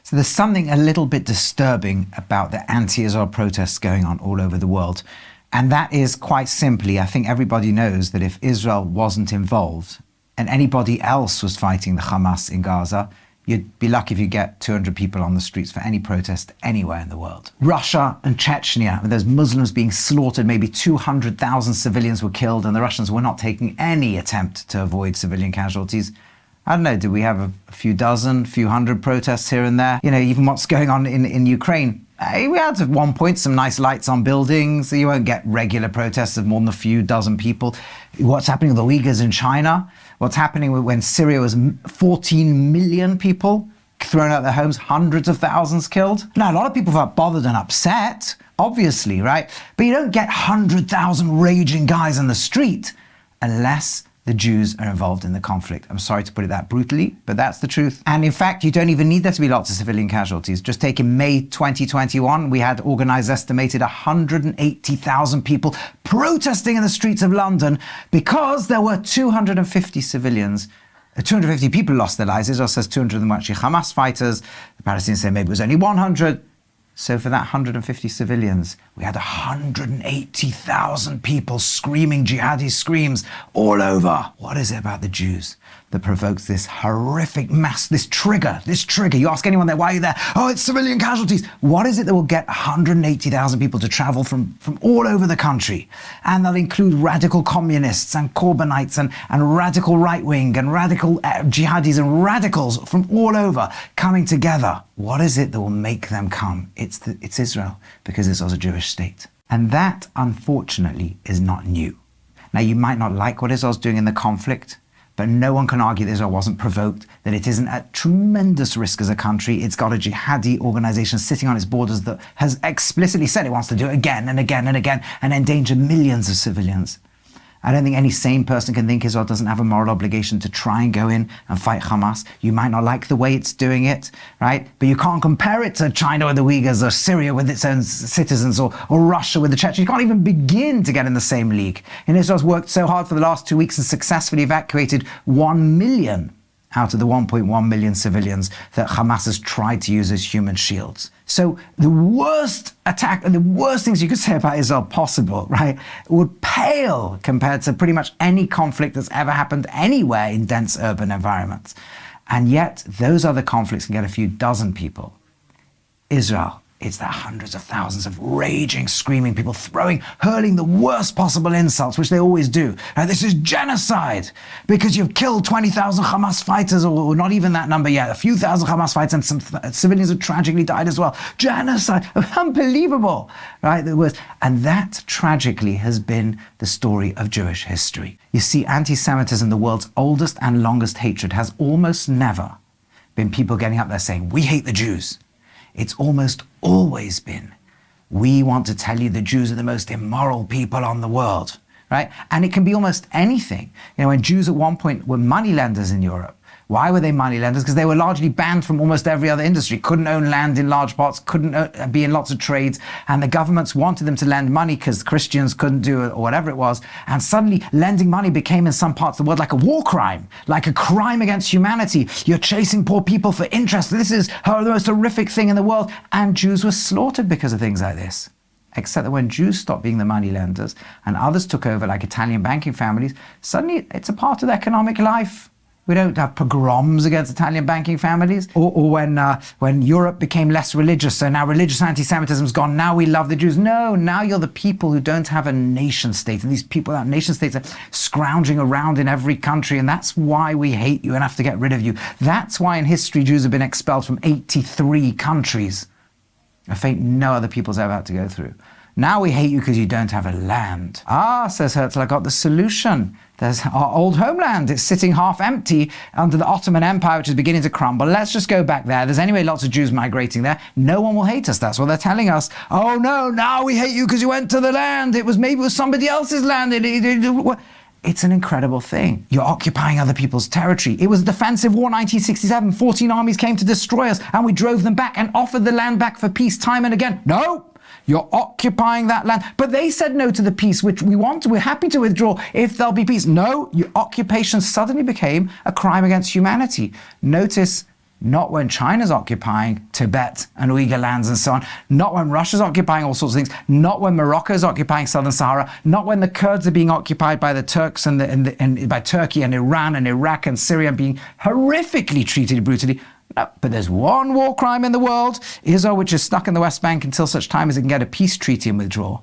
So there's something a little bit disturbing about the anti-Israel protests going on all over the world. And that is quite simply, I think everybody knows that if Israel wasn't involved and anybody else was fighting the Hamas in Gaza, you'd be lucky if you get 200 people on the streets for any protest anywhere in the world. Russia and Chechnya, with those Muslims being slaughtered, maybe 200,000 civilians were killed, and the Russians were not taking any attempt to avoid civilian casualties. I don't know, did we have a few dozen, few hundred protests here and there? You know, even what's going on in Ukraine. We had at one point some nice lights on buildings. So you won't get regular protests of more than a few dozen people. What's happening with the Uyghurs in China? What's happening when Syria was 14 million people thrown out of their homes, hundreds of thousands killed? Now, a lot of people felt bothered and upset, obviously, right? But you don't get 100,000 raging guys on the street unless the Jews are involved in the conflict. I'm sorry to put it that brutally, but that's the truth. And in fact, you don't even need there to be lots of civilian casualties. Just take in May 2021, we had organized estimated 180,000 people protesting in the streets of London because there were 250 civilians. 250 people lost their lives. Israel says 200 of them were actually Hamas fighters. The Palestinians say maybe it was only 100. So for that 150 civilians, we had 180,000 people screaming jihadi screams all over. What is it about the Jews that provokes this horrific mass, this trigger? You ask anyone there, why are you there? Oh, it's civilian casualties. What is it that will get 180,000 people to travel from all over the country? And they'll include radical communists and Corbynites and radical right-wing and radical jihadis and radicals from all over coming together. What is it that will make them come? It's Israel, because Israel's a Jewish state. And that, unfortunately, is not new. Now, you might not like what Israel's doing in the conflict, but no one can argue that Israel wasn't provoked, that it isn't at tremendous risk as a country. It's got a jihadi organization sitting on its borders that has explicitly said it wants to do it again and again and again and endanger millions of civilians. I don't think any sane person can think Israel doesn't have a moral obligation to try and go in and fight Hamas. You might not like the way it's doing it, right? But you can't compare it to China with the Uyghurs or Syria with its own citizens or Russia with the Chechens. You can't even begin to get in the same league. And Israel's worked so hard for the last 2 weeks and successfully evacuated 1 million out of the 1.1 million civilians that Hamas has tried to use as human shields. So the worst attack and the worst things you could say about Israel possible, right, would pale compared to pretty much any conflict that's ever happened anywhere in dense urban environments. And yet those other conflicts can get a few dozen people. Israel, it's the hundreds of thousands of raging, screaming people hurling the worst possible insults, which they always do. This is genocide because you've killed 20,000 Hamas fighters, or not even that number yet, a few thousand Hamas fighters, and some civilians have tragically died as well. Genocide, unbelievable, right? And that tragically has been the story of Jewish history. You see, anti-Semitism, the world's oldest and longest hatred, has almost never been people getting up there saying, we hate the Jews. It's almost always been, we want to tell you the Jews are the most immoral people on the world, right? And it can be almost anything. You know, when Jews at one point were moneylenders in Europe, why were they moneylenders? Because they were largely banned from almost every other industry, couldn't own land in large parts, couldn't be in lots of trades, and the governments wanted them to lend money because Christians couldn't do it or whatever it was, and suddenly lending money became in some parts of the world like a war crime, like a crime against humanity. You're chasing poor people for interest. This is the most horrific thing in the world, and Jews were slaughtered because of things like this. Except that when Jews stopped being the money lenders and others took over, like Italian banking families, suddenly it's a part of economic life. We don't have pogroms against Italian banking families. Or when Europe became less religious, so now religious anti-Semitism's gone, now we love the Jews. No, now you're the people who don't have a nation state. And these people without nation states are scrounging around in every country, and that's why we hate you and have to get rid of you. That's why in history Jews have been expelled from 83 countries. A fate no other people's ever had to go through. Now we hate you because you don't have a land. Says Herzl, I got the solution. There's our old homeland. It's sitting half empty under the Ottoman Empire, which is beginning to crumble. Let's just go back there. There's anyway lots of Jews migrating there. No one will hate us. That's what they're telling us. Oh no, now we hate you because you went to the land. Maybe it was somebody else's land. It's an incredible thing. You're occupying other people's territory. It was a defensive war, 1967. 14 armies came to destroy us, and we drove them back and offered the land back for peace time and again. No! You're occupying that land. But they said no to the peace, which we're happy to withdraw if there'll be peace. No, your occupation suddenly became a crime against humanity. Notice Not when China's occupying Tibet and Uyghur lands and so on. Not when Russia's occupying all sorts of things. Not when Morocco's occupying southern Sahara. Not when the Kurds are being occupied by the Turks and by Turkey and Iran and Iraq and Syria, being horrifically treated brutally. No, but there's one war crime in the world, Israel, which is stuck in the West Bank until such time as it can get a peace treaty and withdraw.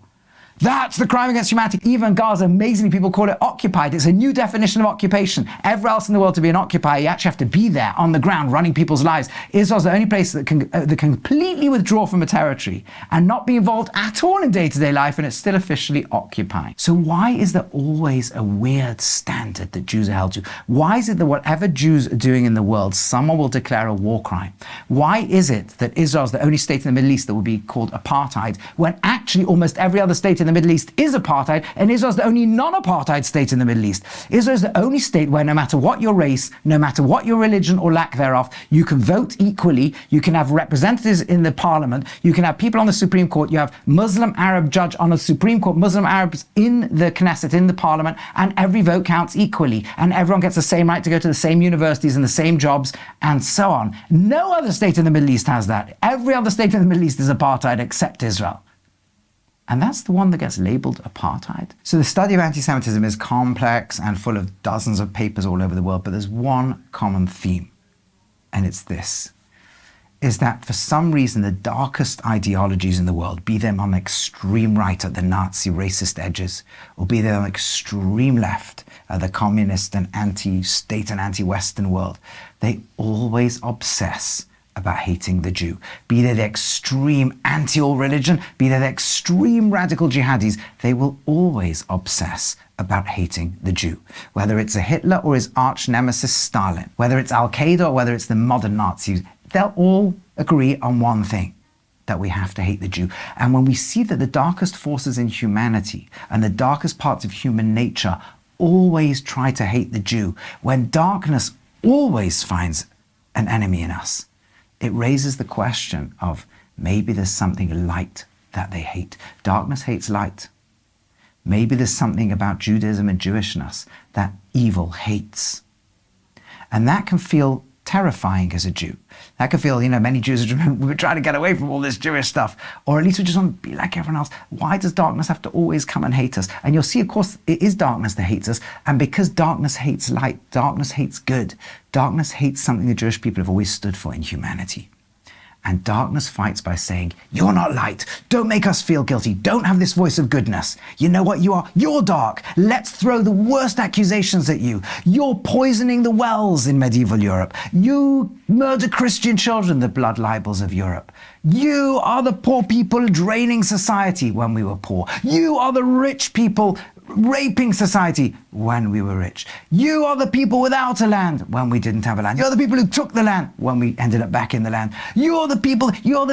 That's the crime against humanity. Even Gaza, amazingly, people call it occupied. It's a new definition of occupation. Everywhere else in the world, to be an occupier, you actually have to be there on the ground, running people's lives. Israel's the only place that can completely withdraw from a territory and not be involved at all in day-to-day life, and it's still officially occupying. So why is there always a weird standard that Jews are held to? Why is it that whatever Jews are doing in the world, someone will declare a war crime? Why is it that Israel's the only state in the Middle East that will be called apartheid, when actually almost every other state in the Middle East is apartheid, and Israel's the only non-apartheid state in the Middle East? Israel is the only state where no matter what your race, no matter what your religion or lack thereof, you can vote equally, you can have representatives in the parliament, you can have people on the Supreme Court, you have Muslim Arab judge on the Supreme Court, Muslim Arabs in the Knesset, in the parliament, and every vote counts equally, and everyone gets the same right to go to the same universities and the same jobs, and so on. No other state in the Middle East has that. Every other state in the Middle East is apartheid except Israel. And that's the one that gets labeled apartheid. So the study of anti-Semitism is complex and full of dozens of papers all over the world, but there's one common theme, and it's this, is that for some reason the darkest ideologies in the world, be them on the extreme right at the Nazi racist edges, or be they on the extreme left at the communist and anti-state and anti-Western world, they always obsess about hating the Jew. Be they the extreme anti-all religion, be they the extreme radical jihadis, they will always obsess about hating the Jew. Whether it's a Hitler or his arch nemesis Stalin, whether it's Al-Qaeda or whether it's the modern Nazis, they'll all agree on one thing, that we have to hate the Jew. And when we see that the darkest forces in humanity and the darkest parts of human nature always try to hate the Jew, when darkness always finds an enemy in us, it raises the question of maybe there's something light that they hate. Darkness hates light. Maybe there's something about Judaism and Jewishness that evil hates. And that can feel terrifying as a Jew. That can feel, many Jews we're trying to get away from all this Jewish stuff, or at least we just want to be like everyone else. Why does darkness have to always come and hate us? And you'll see, of course, it is darkness that hates us. And because darkness hates light, darkness hates good. Darkness hates something the Jewish people have always stood for in humanity. And darkness fights by saying, you're not light. Don't make us feel guilty. Don't have this voice of goodness. You know what you are? You're dark. Let's throw the worst accusations at you. You're poisoning the wells in medieval Europe. You murder Christian children, the blood libels of Europe. You are the poor people draining society when we were poor. You are the rich people raping society when we were rich. You are the people without a land when we didn't have a land. You're the people who took the land when we ended up back in the land. You're the people, you're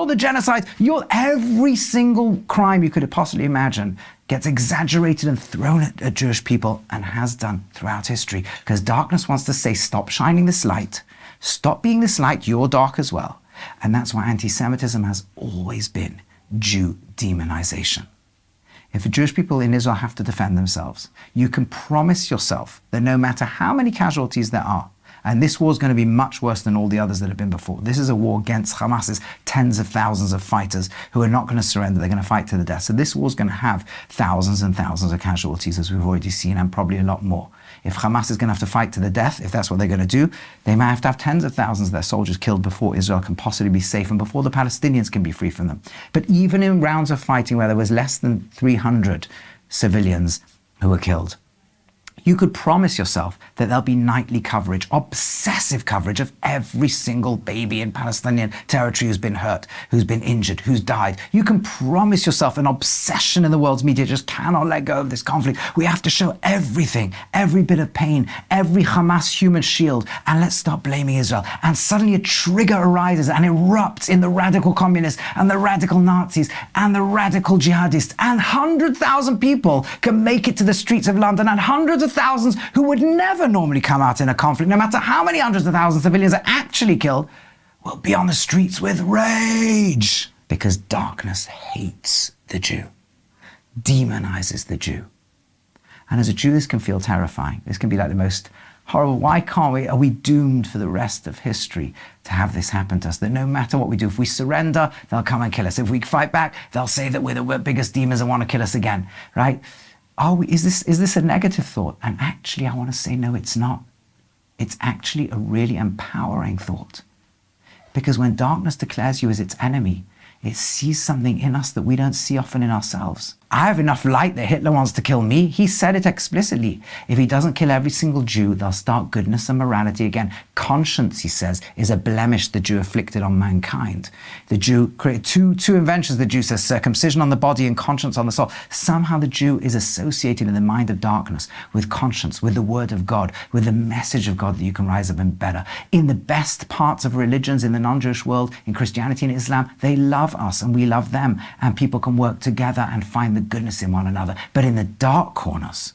the genocide, every single crime you could possibly imagine gets exaggerated and thrown at Jewish people, and has done throughout history, because darkness wants to say, stop shining this light, stop being this light, you're dark as well. And that's why anti-Semitism has always been Jew demonization. If the Jewish people in Israel have to defend themselves, you can promise yourself that no matter how many casualties there are, and this war is going to be much worse than all the others that have been before. This is a war against Hamas's tens of thousands of fighters who are not going to surrender. They're going to fight to the death. So this war is going to have thousands and thousands of casualties, as we've already seen, and probably a lot more. If Hamas is going to have to fight to the death, if that's what they're going to do, they might have to have tens of thousands of their soldiers killed before Israel can possibly be safe and before the Palestinians can be free from them. But even in rounds of fighting where there was less than 300 civilians who were killed, you could promise yourself that there'll be nightly coverage, obsessive coverage of every single baby in Palestinian territory who's been hurt, who's been injured, who's died. You can promise yourself an obsession in the world's media just cannot let go of this conflict. We have to show everything, every bit of pain, every Hamas human shield, and let's stop blaming Israel. And suddenly a trigger arises and erupts in the radical communists and the radical Nazis and the radical jihadists, and 100,000 people can make it to the streets of London, and hundreds of thousands who would never normally come out in a conflict, no matter how many hundreds of thousands of civilians are actually killed, will be on the streets with rage, because darkness hates the Jew, demonizes the Jew. And as a Jew, this can feel terrifying. This can be like the most horrible. Why can't we? Are we doomed for the rest of history to have this happen to us? That no matter what we do, if we surrender, they'll come and kill us. If we fight back, they'll say that we're the biggest demons and want to kill us again, right? Is this a negative thought? And actually, I want to say, no, it's not. It's actually a really empowering thought. Because when darkness declares you as its enemy, it sees something in us that we don't see often in ourselves. I have enough light that Hitler wants to kill me. He said it explicitly. If he doesn't kill every single Jew, they'll start goodness and morality again. Conscience, he says, is a blemish the Jew afflicted on mankind. The Jew created two inventions, the Jew says, circumcision on the body and conscience on the soul. Somehow the Jew is associated in the mind of darkness with conscience, with the word of God, with the message of God that you can rise up and better. In the best parts of religions, in the non-Jewish world, in Christianity and Islam, they love us and we love them, and people can work together and find the goodness in one another. But in the dark corners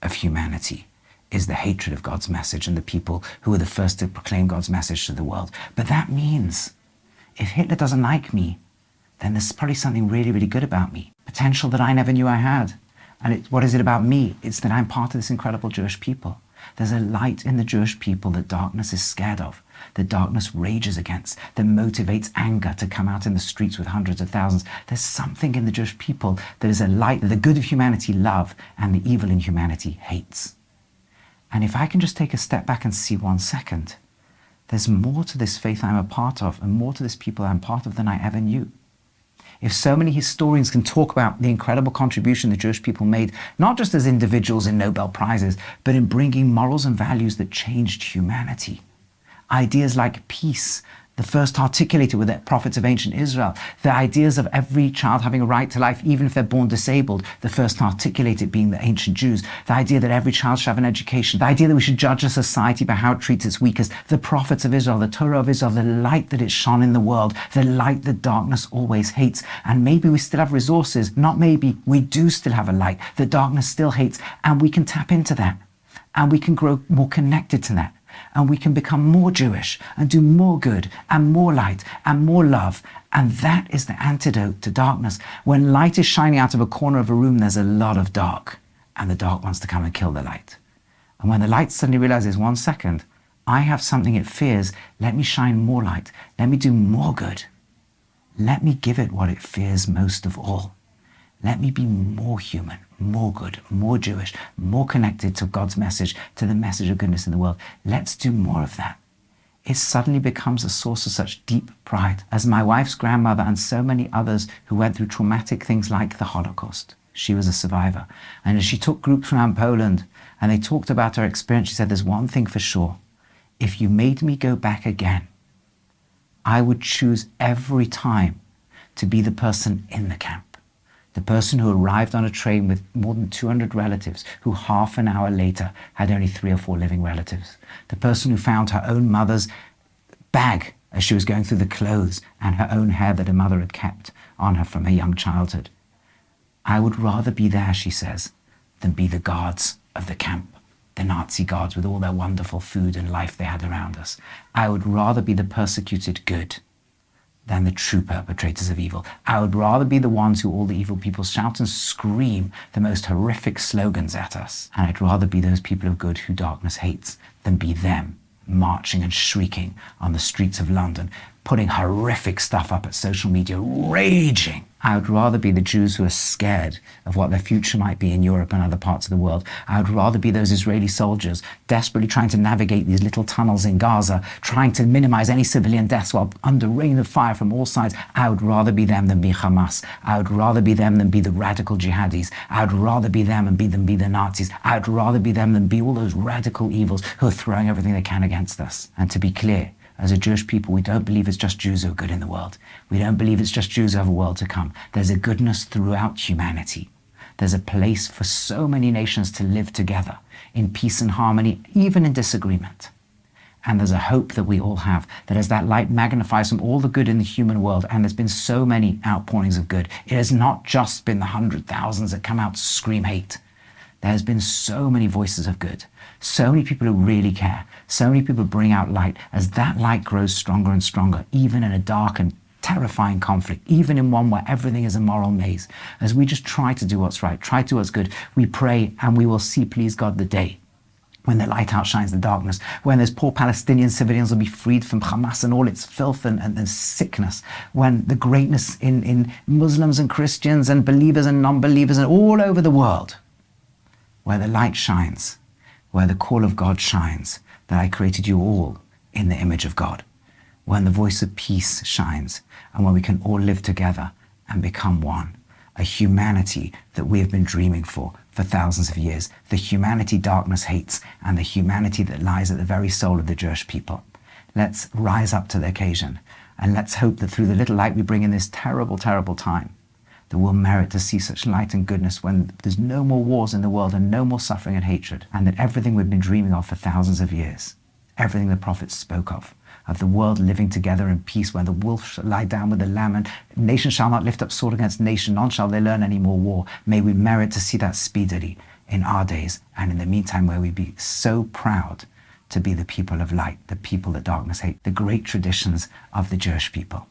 of humanity is the hatred of God's message and the people who are the first to proclaim God's message to the world. But that means if Hitler doesn't like me, then there's probably something really, really good about me, potential that I never knew I had. And what is it about me? It's that I'm part of this incredible Jewish people. There's a light in the Jewish people that darkness is scared of, that darkness rages against, that motivates anger to come out in the streets with hundreds of thousands. There's something in the Jewish people that is a light that the good of humanity love and the evil in humanity hates. And if I can just take a step back and see 1 second, there's more to this faith I'm a part of and more to this people I'm part of than I ever knew. If so many historians can talk about the incredible contribution the Jewish people made, not just as individuals in Nobel Prizes, but in bringing morals and values that changed humanity. Ideas like peace, the first articulated with the prophets of ancient Israel, the ideas of every child having a right to life, even if they're born disabled, the first articulated being the ancient Jews, the idea that every child should have an education, the idea that we should judge a society by how it treats its weakest, the prophets of Israel, the Torah of Israel, the light that it shone in the world, the light that darkness always hates. And maybe we still have resources, not maybe, we do still have a light that darkness still hates, and we can tap into that, and we can grow more connected to that. And we can become more Jewish and do more good and more light and more love. And that is the antidote to darkness. When light is shining out of a corner of a room, there's a lot of dark, and the dark wants to come and kill the light. And when the light suddenly realizes, 1 second, I have something it fears, let me shine more light, let me do more good, let me give it what it fears most of all. Let me be more human, more good, more Jewish, more connected to God's message, to the message of goodness in the world. Let's do more of that. It suddenly becomes a source of such deep pride. As my wife's grandmother and so many others who went through traumatic things like the Holocaust, she was a survivor. And as she took groups around Poland and they talked about her experience, she said, there's one thing for sure. If you made me go back again, I would choose every time to be the person in the camp. The person who arrived on a train with more than 200 relatives, who half an hour later had only 3 or 4 living relatives. The person who found her own mother's bag as she was going through the clothes and her own hair that her mother had kept on her from her young childhood. I would rather be there, she says, than be the guards of the camp, the Nazi guards with all their wonderful food and life they had around us. I would rather be the persecuted good than the true perpetrators of evil. I would rather be the ones who all the evil people shout and scream the most horrific slogans at us. And I'd rather be those people of good who darkness hates than be them marching and shrieking on the streets of London, putting horrific stuff up at social media, raging. I would rather be the Jews who are scared of what their future might be in Europe and other parts of the world. I would rather be those Israeli soldiers desperately trying to navigate these little tunnels in Gaza, trying to minimize any civilian deaths while under rain of fire from all sides. I would rather be them than be Hamas. I would rather be them than be the radical jihadis. I would rather be them and be the Nazis. I would rather be them than be all those radical evils who are throwing everything they can against us. And to be clear, as a Jewish people, we don't believe it's just Jews who are good in the world. We don't believe it's just Jews who have a world to come. There's a goodness throughout humanity. There's a place for so many nations to live together in peace and harmony, even in disagreement. And there's a hope that we all have, that as that light magnifies from all the good in the human world, and there's been so many outpourings of good, it has not just been the 100,000s that come out to scream hate. There's been so many voices of good, so many people who really care, so many people bring out light. As that light grows stronger and stronger, even in a dark and terrifying conflict, even in one where everything is a moral maze, as we just try to do what's right, try to do what's good, we pray and we will see, please God, the day when the light outshines the darkness, when those poor Palestinian civilians will be freed from Hamas and all its filth and sickness, when the greatness in Muslims and Christians and believers and non-believers and all over the world, where the light shines, where the call of God shines, that I created you all in the image of God, when the voice of peace shines, and when we can all live together and become one, a humanity that we have been dreaming for thousands of years, the humanity darkness hates, and the humanity that lies at the very soul of the Jewish people. Let's rise up to the occasion, and let's hope that through the little light we bring in this terrible, terrible time, that we'll merit to see such light and goodness when there's no more wars in the world and no more suffering and hatred, and that everything we've been dreaming of for thousands of years, everything the prophets spoke of the world living together in peace, where the wolf shall lie down with the lamb, and nation shall not lift up sword against nation, none shall they learn any more war. May we merit to see that speedily in our days, and in the meantime, where we be so proud to be the people of light, the people that darkness hate, the great traditions of the Jewish people.